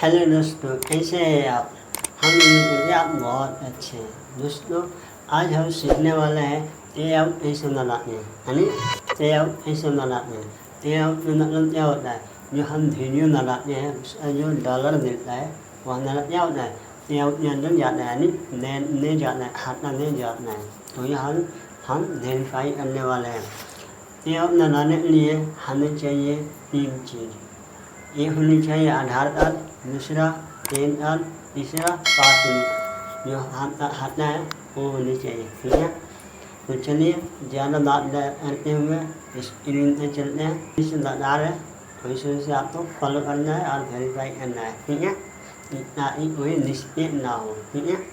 Hello दोस्तों, कैसे हैं आप। हम उम्मीद आप बहुत अच्छे हैं। दोस्तों, आज हम सीखने वाले हैं पे आउट कैसे बनाते हैं, यानी पे आउट कैसे बनाते हैं। पे आउट में मतलब क्या होता है, जो हम वीडियो बनाते हैं उसका जो डॉलर मिलता है वह मतलब क्या होता है, पे आउट में अंदर जाता है, यानी नहीं जाना है, खाता नहीं जाना है। तो यह हम वेरीफाई करने वाले हैं। पे आउट बनाने के लिए हमें चाहिए 3 चीज़। एक होनी चाहिए आधार कार्ड, दूसरा पैन कार्ड, तीसरा पासबुक जो खाता है वो होनी चाहिए, ठीक है। तो चलिए ज़्यादा बात करते हुए स्क्रीन पे चलते हैं। इस बता रहे तो इस वजह से आपको फॉलो करना है और वेरीफाई करना है, ठीक है, ताकि कोई मिस्टेक ना हो, ठीक है।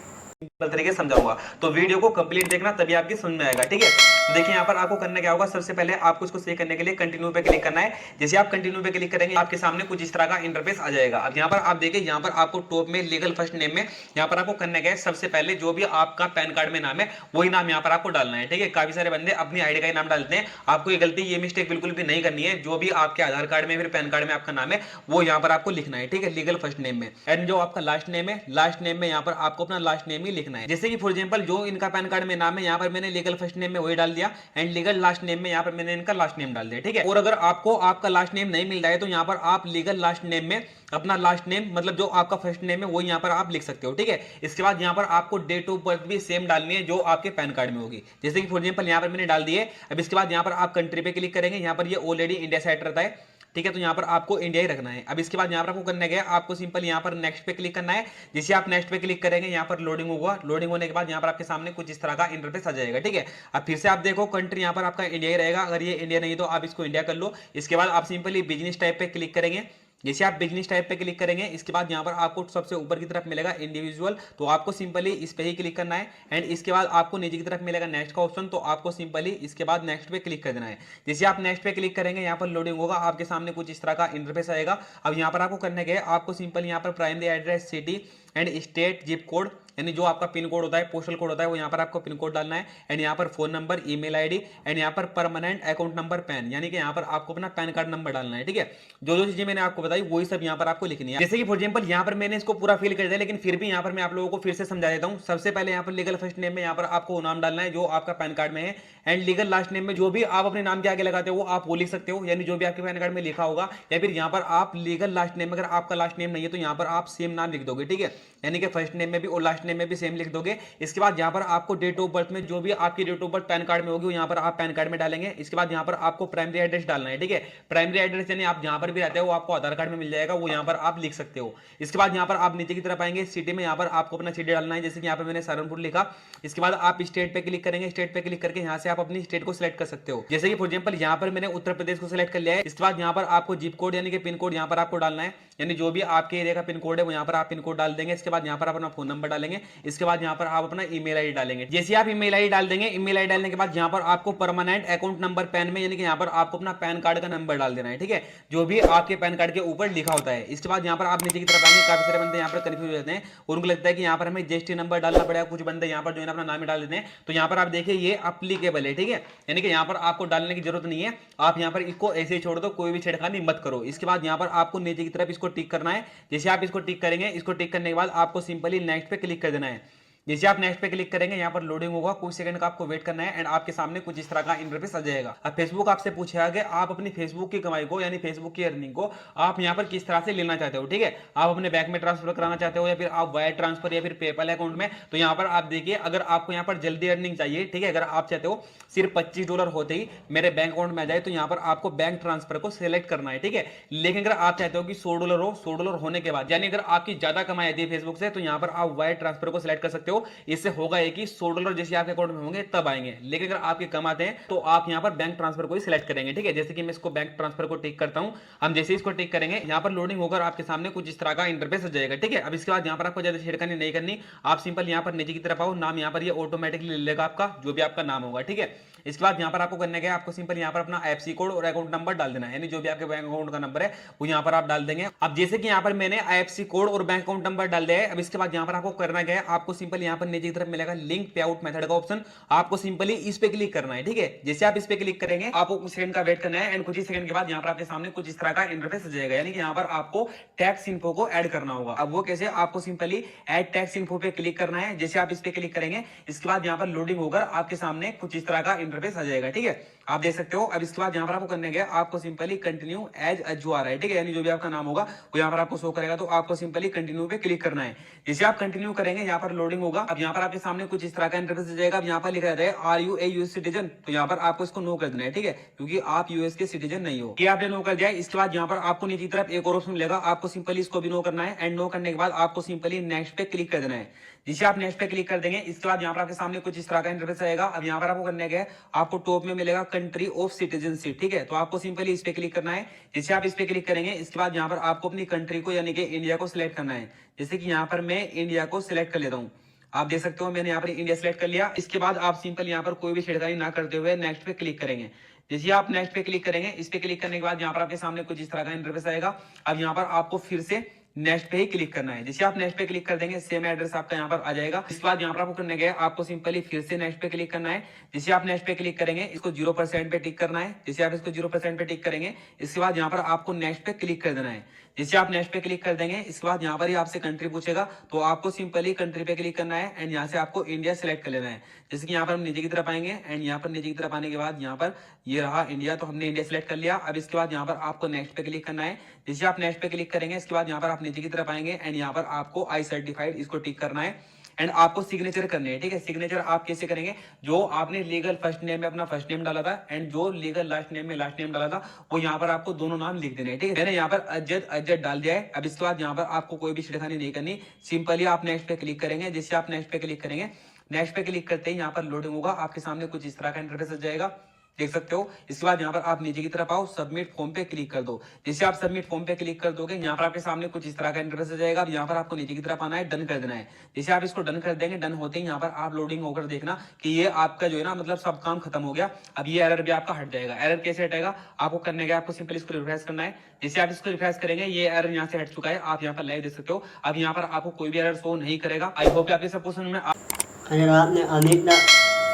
सिंपल तरीके से समझाऊंगा, तो वीडियो को कंप्लीट देखना तभी आपकी समझ में आएगा। ठीक है, देखिए यहाँ पर आपको करना क्या होगा, सबसे पहले आपको इसको सेव करने के लिए कंटिन्यू पे क्लिक करना है। जैसे आप कंटिन्यू पे क्लिक करेंगे आपके सामने कुछ इस तरह का इंटरफेस आ जाएगा। अब यहाँ पर आप देखिए, यहाँ पर आपको टॉप में लीगल फर्स्ट नेम में यहाँ पर आपको करना क्या है, सबसे पहले जो भी आपका पैन कार्ड में नाम है वही नाम यहाँ पर आपको डालना है। ठीक है, काफी सारे बंदे अपनी आईडी का ही नाम डालते हैं, आपको ये गलती ये मिस्टेक बिल्कुल भी नहीं करनी है। जो भी आपके आधार कार्ड में फिर पैन कार्ड में आपका नाम है वो यहाँ पर आपको लिखना है। ठीक है, लीगल फर्स्ट नेम में, एंड जो आपका लास्ट नेम है, लास्ट नेम में यहाँ पर आपको अपना लास्ट नेम ही लिखना है। जैसे कि फॉर एग्जांपल जो इनका पैन कार्ड में नाम है यहाँ पर मैंने लीगल फर्स्ट नेम में वही डाल दिया, एंड लीगल लास्ट नेम में यहाँ पर मैंने इनका लास्ट नेम डाल दिया। ठीक है, और अगर आपको आपका लास्ट नेम नहीं मिल रहा है तो यहाँ पर आप लीगल लास्ट नेम में अपना लास्ट नेम मतलब जो आपका फर्स्ट नेम है वो यहाँ पर आप लिख सकते हो। ठीक है, इसके बाद यहाँ पर आपको डेट ऑफ बर्थ भी सेम डालनी है जो आपके पैन कार्ड में होगी। जैसे कि फॉर एग्जांपल यहाँ पर मैंने डाल दिए। अब इसके बाद यहाँ पर आप कंट्री पे क्लिक करेंगे, यहाँ पर ये ऑलरेडी इंडिया साइड रहता है। ठीक है, तो यहाँ पर आपको इंडिया ही रखना है। अब इसके बाद यहाँ पर आपको करना है, आपको सिंपल यहाँ पर नेक्स्ट पे क्लिक करना है। जैसे आप नेक्स्ट पे क्लिक करेंगे यहाँ पर लोडिंग होगा, लोडिंग होने के बाद यहाँ पर आपके सामने कुछ इस तरह का इंटरफेस आ जाएगा। ठीक है, अब फिर से आप देखो कंट्री यहाँ पर आपका इंडिया ही रहेगा, अगर ये इंडिया नहीं तो आप इसको इंडिया कर लो। इसके बाद आप सिंपली बिजनेस टाइप पे क्लिक करेंगे। जैसे आप बिजनेस टाइप पे क्लिक करेंगे इसके बाद यहाँ पर आपको सबसे ऊपर की तरफ मिलेगा इंडिविजुअल, तो आपको सिंपली इस पे ही क्लिक करना है। एंड इसके बाद आपको नीचे की तरफ मिलेगा नेक्स्ट का ऑप्शन, तो आपको सिंपली इसके बाद नेक्स्ट पे क्लिक कर देना है। जैसे आप नेक्स्ट पे क्लिक करेंगे यहाँ पर लोडिंग होगा, आपके सामने कुछ इस तरह का इंटरफेस आएगा। अब यहाँ पर आपको करने के आपको सिंपल यहाँ पर primary address, city and state, zip code यानी जो आपका पिन कोड होता है, पोस्टल कोड होता है, वो यहाँ पर आपको पिन कोड डालना है। एंड यहाँ पर phone number, email ID and यहाँ पर परमानेंट अकाउंट नंबर पैन, यानी कि यहाँ पर आपको अपना पैन कार्ड नंबर डालना है। ठीक है, जो जो चीजें मैंने आपको बताई वही सब यहाँ पर आपको लिखनी है। जैसे कि फॉर एग्जांपल यहाँ पर मैंने इसको पूरा फिल कर दिया, लेकिन फिर भी यहाँ पर मैं आप लोगों को फिर से समझा देता हूँ। सबसे पहले यहाँ पर लीगल फर्स्ट नेम में यहाँ पर आपको नाम डालना है जो आपका पैन कार्ड में है, एंड लीगल लास्ट नेम में जो भी आप अपने नाम के आगे लगाते हो आप वो लिख सकते हो, यानी जो भी आपके पैन कार्ड में लिखा होगा। या फिर यहाँ पर आप लीगल लास्ट नेम में अगर आपका लास्ट नेम नहीं है तो यहाँ पर आप सेम नाम लिख दोगे। ठीक है, यानी कि फर्स्ट नेम में भी और लास्ट नेम में भी सेम लिख दोगे। इसके बाद यहाँ पर आपको डेट ऑफ बर्थ में जो भी आपकी date of birth PAN card में होगी यहाँ पर आप पैन कार्ड में डालेंगे। इसके बाद यहाँ पर आपको प्राइमरी एड्रेस डालना है। ठीक है, प्राइमरी एड्रेस यानी आप जहाँ पर भी रहते हो वो आपको आधार कार्ड में मिल जाएगा, वो यहाँ पर आप लिख सकते हो। इसके बाद यहाँ पर आप नीचे की तरफ आएंगे, सिटी में यहाँ पर आपको अपना सिटी डालना है, जैसे कि यहाँ पर मैंने सहारनपुर लिखा। इसके बाद आप स्टेट पे क्लिक करेंगे, स्टेट पे क्लिक करके यहाँ से आप अपनी स्टेट को सिलेक्ट कर सकते हो। जैसे कि फॉर एग्जांपल यहाँ पर मैंने उत्तर प्रदेश को सिलेक्ट कर लिया है। इसके बाद यहाँ पर आपको जिप कोड यानी कि पिन कोड यहाँ पर आपको डालना है, यानी जो भी आपके एरिया का पिन कोड है वो यहाँ पर आप पिन कोड डाल देंगे। इसके बाद यहाँ पर अपना फोन नंबर डालेंगे। इसके बाद यहाँ पर आप अपना ईमेल आईडी डालेंगे। जैसे आप ईमेल आईडी डाल देंगे, ईमेल आईडी डालने के बाद यहाँ पर आपको परमानेंट अकाउंट नंबर पैन में, यानी कि यहाँ पर आपको अपना पैन कार्ड का नंबर डाल देना है। ठीक है, जो भी आपके पैन कार्ड के ऊपर लिखा होता है। इसके बाद यहाँ पर आप नीचे की तरफ आएंगे, काफी सारे बंदे यहाँ पर कंफ्यूज हो जाते हैं और उनको लगता है कि यहाँ पर हमें जीएसटी नंबर डालना पड़ेगा। कुछ बंदे यहाँ पर जो है अपना नाम ही डाल देते हैं, तो यहाँ पर आप देखिए ये अप्लीकेबल है। ठीक है, यानी कि यहाँ पर आपको डालने की जरूरत नहीं है, आप यहाँ पर इसको ऐसे ही छोड़ दो, कोई भी छेड़खानी मत करो। इसके बाद यहाँ पर आपको नीचे की तरफ इसको टिक करना है। जैसे आप इसको टिक करेंगे, इसको टिक करने के बाद आपको सिंपली नेक्स्ट पे क्लिक कर देना है। जैसे आप नेक्स्ट पे क्लिक करेंगे यहाँ पर लोडिंग होगा, कुछ सेकंड का आपको वेट करना है, एंड आपके सामने कुछ इस तरह का इंटरफेस आ जाएगा। अब फेसबुक आपसे पूछेगा कि आप अपनी फेसबुक की कमाई को यानी फेसबुक की अर्निंग को आप यहाँ पर किस तरह से लेना चाहते हो। ठीक है, आप अपने बैंक में ट्रांसफर कराना चाहते हो या फिर आप वायर ट्रांसफर या फिर पेपल अकाउंट में। तो यहाँ पर आप देखिए, अगर आपको यहाँ पर जल्दी अर्निंग चाहिए, ठीक है, अगर आप चाहते हो सिर्फ $25 होते ही मेरे बैंक अकाउंट में आ जाए, तो यहाँ पर आपको बैंक ट्रांसफर को सिलेक्ट करना है। ठीक है, लेकिन अगर आप चाहते हो कि $100 हो, $100 होने के बाद यानी अगर आपकी ज्यादा कमाई आती है फेसबुक से, तो यहाँ पर आप वायर ट्रांसफर को सिलेक्ट कर सकते हो। इससे होगा कि $100 जैसे आपके अकाउंट में होंगे तब आएंगे, लेकिन अगर आपके कम आते हैं तो आप यहाँ पर बैंक ट्रांसफर को ही सिलेक्ट करेंगे। ठीक है, जैसे कि मैं इसको बैंक ट्रांसफर को टिक करता हूं, हम जैसे इसको टिक करेंगे यहाँ पर लोडिंग होकर आपके सामने कुछ इस तरह का इंटरफेस आ जाएगा। ठीक है, अब इसके बाद यहाँ पर आपको ज्यादा छेड़खानी नहीं करनी, आप सिंपल यहाँ पर नीचे की तरफ आओ, नाम यहाँ पर ये ऑटोमेटिकली ले लेगा आपका जो भी आपका नाम होगा। ठीक है, इसके बाद यहाँ पर आपको करने का आपको सिंपल यहाँ पर अपना आईएफएससी कोड और अकाउंट नंबर डाल देना है, यानी जो भी आपके बैंक अकाउंट का नंबर है वो यहाँ पर आप डाल देंगे। अब जैसे कि यहाँ पर मैंने आईएफएससी कोड और बैंक अकाउंट नंबर डाल दिया है, अब इसके बाद यहाँ पर आपको करना क्या है, आपको सिंपल सिंपल यहाँ पर नीचे की तरफ मिलेगा लिंक पे आउट मेथड का ऑप्शन, आपको सिंपली इस पे क्लिक करना है। ठीक है, जैसे आप इस पे क्लिक करेंगे आपको कुछ सेकंड का वेट करना है एंड कुछ ही सेकंड के बाद यहाँ पर आपके सामने कुछ इस तरह का इंटरफेस आ जाएगा, यानी कि यहाँ पर आपको टैक्स इन्फो को ऐड करना होगा। अब वो कैसे, आपको सिंपली ऐड टैक्स इन्फो पे क्लिक करना है। जैसे आप इस पे क्लिक करेंगे इसके बाद यहाँ पर लोडिंग होकर आपके सामने कुछ इस तरह का इंटरफेस आ जाएगा। ठीक है, आप देख सकते हो। अब इसके बाद यहाँ पर आपको करने गया, आपको सिंपली कंटिन्यू एज जो आ रहा है, ठीक है, यानी जो भी आपका नाम होगा वो यहाँ पर आपको शो करेगा, तो आपको सिंपली कंटिन्यू पे क्लिक करना है। जैसे आप कंटिन्यू करेंगे यहाँ पर लोडिंग होगा। अब यहाँ पर आपके सामने कुछ इस तरह का इंटरफेस आ जाएगा। अब यहाँ पर लिखा रहता है are you a US citizen, तो यहाँ पर आपको इसको नो कर देना है। ठीक है, क्योंकि आप यूएस के सिटीजन नहीं हो, ये आपने नो कर दिया। इसके बाद यहाँ पर आपको नीचे की तरफ एक और ऑप्शन मिलेगा, आपको सिंपली इसको भी नो करना है एंड नो करने के बाद आपको सिंपली नेक्स्ट पे क्लिक कर देना है। जिसे आप नेक्स्ट पे क्लिक कर देंगे इसके बाद यहाँ पर आपके सामने कुछ इस तरह का इंटरफेस आएगा। अब यहाँ पर आपको करने का है, आपको टॉप में मिलेगा कंट्री ऑफ सिटीजनशिप। ठीक है, तो आपको सिंपली इस पे क्लिक करना है। जिसे आप इस पे क्लिक करेंगे इसके बाद यहाँ पर आपको अपनी कंट्री को यानी कि इंडिया को सिलेक्ट करना है। जैसे कि यहाँ पर मैं इंडिया को सिलेक्ट कर लेता हूँ, आप देख सकते हो मैंने यहाँ पर इंडिया सिलेक्ट कर लिया। इसके बाद आप सिंपल यहाँ पर कोई भी छेड़खानी ना करते हुए नेक्स्ट पे क्लिक करेंगे। जैसे आप नेक्स्ट पे क्लिक करेंगे, इस पे क्लिक करने के बाद यहाँ पर आपके सामने कुछ इस तरह का इंटरफेस आएगा। अब यहाँ पर आपको फिर से नेक्स्ट पे ही क्लिक करना है। जैसे आप नेक्स्ट पे क्लिक कर देंगे सेम एड्रेस आपका यहाँ पर आ जाएगा। इसके बाद यहाँ पर आपको करने गया, आपको सिंपली फिर से नेक्स्ट पे क्लिक करना है। जैसे आप नेक्स्ट पे क्लिक करेंगे इसको 0% पे टिक करना है। जैसे आप इसको 0% पे टिक करेंगे इसके बाद यहाँ पर आपको नेक्स्ट पे क्लिक कर देना है। जैसे आप नेक्स्ट पे क्लिक कर देंगे इसके बाद यहाँ पर ही आपसे कंट्री पूछेगा, तो आपको सिंपली कंट्री पे क्लिक करना है एंड यहाँ से आपको इंडिया सिलेक्ट कर लेना है। जैसे कि यहाँ पर हम नीचे की तरफ आएंगे एंड यहाँ पर नीचे की तरफ आने के बाद यहाँ पर ये रहा इंडिया, तो हमने इंडिया सिलेक्ट कर लिया। अब इसके बाद यहाँ पर आपको नेक्स्ट पे क्लिक करना है। जैसे आप नेक्स्ट पे क्लिक करेंगे इसके बाद यहाँ पर आप नीचे की तरफ आएंगे एंड यहाँ पर आपको आई सर्टिफाइड इसको टिक करना है एंड आपको सिग्नेचर करने हैं। ठीक है, सिग्नेचर आप कैसे करेंगे, जो आपने लीगल फर्स्ट नेम में अपना फर्स्ट नेम डाला था एंड जो लीगल लास्ट नेम में लास्ट नेम डाला था वो यहाँ पर आपको दोनों नाम लिख देने हैं। ठीक है, मैंने यहाँ पर अज्जद डाल दिया है। अब इसके बाद यहाँ पर आपको कोई भी छेड़खानी नहीं करनी, सिंपली आप नेक्स्ट पे क्लिक करेंगे। जैसे आप नेक्स्ट पे क्लिक करेंगे, नेक्स्ट पे क्लिक करते ही यहाँ पर लोडिंग होगा, आपके सामने कुछ इस तरह का इंटरफेस आ जाएगा, देख सकते हो। इसके बाद यहाँ पर आप नीचे की तरफ आओ, सबमिट फॉर्म पे क्लिक कर दो। जैसे आप सबमिट फॉर्म पे क्लिक कर दोगे यहाँ पर आपके सामने कुछ इस तरह का इंटरफेस आ जाएगा। अब यहाँ पर आपको नीचे की तरफ आना है, डन कर देना है। जैसे आप इसको डन कर देंगे, डन होते ही यहाँ पर आप लोडिंग होकर देखना कि ये आपका जो है ना मतलब सब काम खत्म हो गया। अब ये एरर भी आपका हट जाएगा। एरर कैसे हटेगा, आपको करने का आपको सिंपल इसको रिफ्रेश करना है। जैसे आप इसको रिफ्रेश करेंगे ये एरर यहाँ से हट चुका है, आप यहाँ पर लाइव देख सकते हो। अब यहाँ पर आपको कोई भी एरर शो नहीं करेगा। आई होप आपके सब क्वेश्चन में अगर आपने अभी तक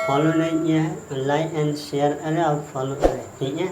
फॉलो नहीं किया है तो लाइक एंड शेयर करें और फॉलो करें, ठीक है।